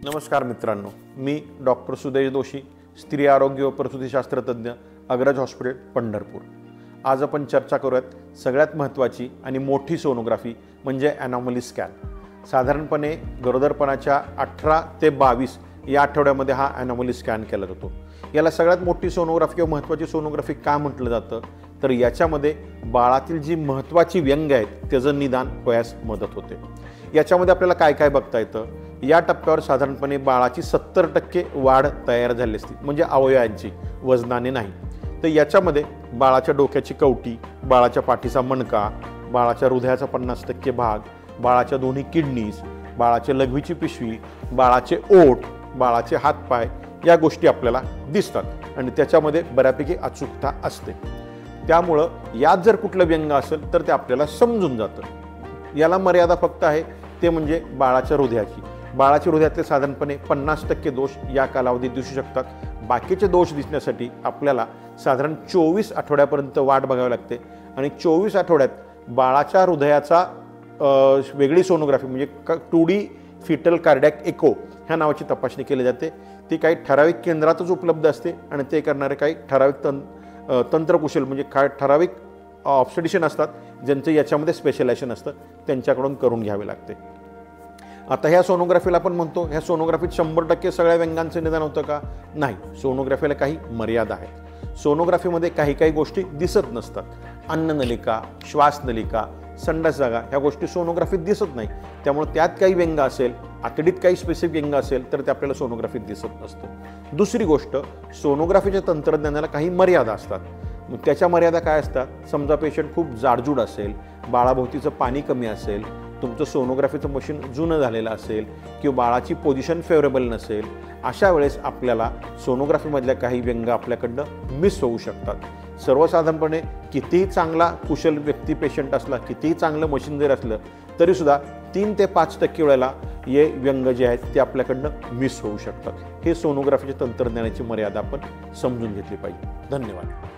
नमस्कार मित्रांनो, मी डॉक्टर सुदेश जोशी, स्त्री आरोग्य व प्रसूतीशास्त्र तज्ञ, अग्रज हॉस्पिटल पंढरपूर। आज आपण चर्चा करूयात सगळ्यात महत्त्वाची आणि मोठी सोनोग्राफी म्हणजे ॲनॉमली स्कॅन। साधारणपणे गरोदरपणाच्या 18 ते 22 या आठवड्यामध्ये हा ॲनॉमली स्कॅन केला जातो। याला सगळ्यात मोठी सोनोग्राफी किंवा महत्त्वाची सोनोग्राफी का म्हटलं जातं, तर याच्यामध्ये बाळातील जी महत्त्वाची व्यंग आहेत त्याचं निदान होण्यास मदत होते। याच्यामध्ये आपल्याला काय काय बघता येतं, या टप्प्यावर साधारणपणे बाळाची 70% वाढ तयार झाली असते, म्हणजे अवयवांची, वजनाने नाही। तर याच्यामध्ये बाळाच्या डोक्याची कवटी, बाळाच्या पाठीचा मणका, बाळाच्या हृदयाचा 50% भाग, बाळाच्या दोन्ही किडनीज, बाळाच्या लघवीची पिशवी, बाळाचे ओठ, बाळाचे हातपाय या गोष्टी आपल्याला दिसतात आणि त्याच्यामध्ये बऱ्यापैकी अचूकता असते। त्यामुळं यात जर कुठलं व्यंग असेल तर ते आपल्याला समजून जातं। याला मर्यादा फक्त आहे, ते म्हणजे बाळाच्या हृदयाची। बाळाच्या हृदयातले साधारणपणे 50% दोष या कालावधीत दिसू शकतात। बाकीचे दोष दिसण्यासाठी आपल्याला साधारण 24 आठवड्यापर्यंत वाट बघावी लागते आणि 24 आठवड्यात बाळाच्या हृदयाचा वेगळी सोनोग्राफी म्हणजे 2D फिटल कार्डियक एको ह्या नावाची तपासणी केली जाते। ती काही ठराविक केंद्रातच उपलब्ध असते आणि ते करणारे काही ठराविक तंत्रकुशल म्हणजे काय ठराविक ऑब्स्टेटिशियन असतात, ज्यांचं याच्यामध्ये स्पेशलायझेशन असतं, त्यांच्याकडून करून घ्यावे लागते। आता ह्या सोनोग्राफीला आपण म्हणतो, ह्या सोनोग्राफीत 100% सगळ्या व्यंगांचं निदान होतं का? नाही, सोनोग्राफीला काही मर्यादा आहेत। सोनोग्राफीमध्ये काही गोष्टी दिसत नसतात। अन्ननलिका, श्वासनलिका, संडास जागा ह्या गोष्टी सोनोग्राफीत दिसत नाही। त्यामुळे त्यात काही व्यंग असेल, आतडीत काही स्पेसिफिक व्यंग असेल तर ते आपल्याला सोनोग्राफीत दिसत नसतं। दुसरी गोष्ट, सोनोग्राफीच्या तंत्रज्ञानाला काही मर्यादा असतात। त्याच्या मर्यादा काय असतात? समजा पेशंट खूप जाडजूड असेल, बाळाभोवतीचं पाणी कमी असेल, तुमचं सोनोग्राफीचं मशीन जुनं झालेलं असेल किंवा बाळाची पोझिशन फेवरेबल नसेल, अशा वेळेस आपल्याला सोनोग्राफीमधल्या काही व्यंग आपल्याकडनं मिस होऊ शकतात। सर्वसाधारणपणे कितीही चांगला कुशल व्यक्ती पेशंट असला, कितीही चांगलं मशीन जर असलं तरीसुद्धा 3 ते 5% वेळेला हे व्यंग जे आहेत ते आपल्याकडनं मिस होऊ शकतात। हे सोनोग्राफीच्या तंत्रज्ञानाची मर्यादा आपण समजून घेतली पाहिजे। धन्यवाद।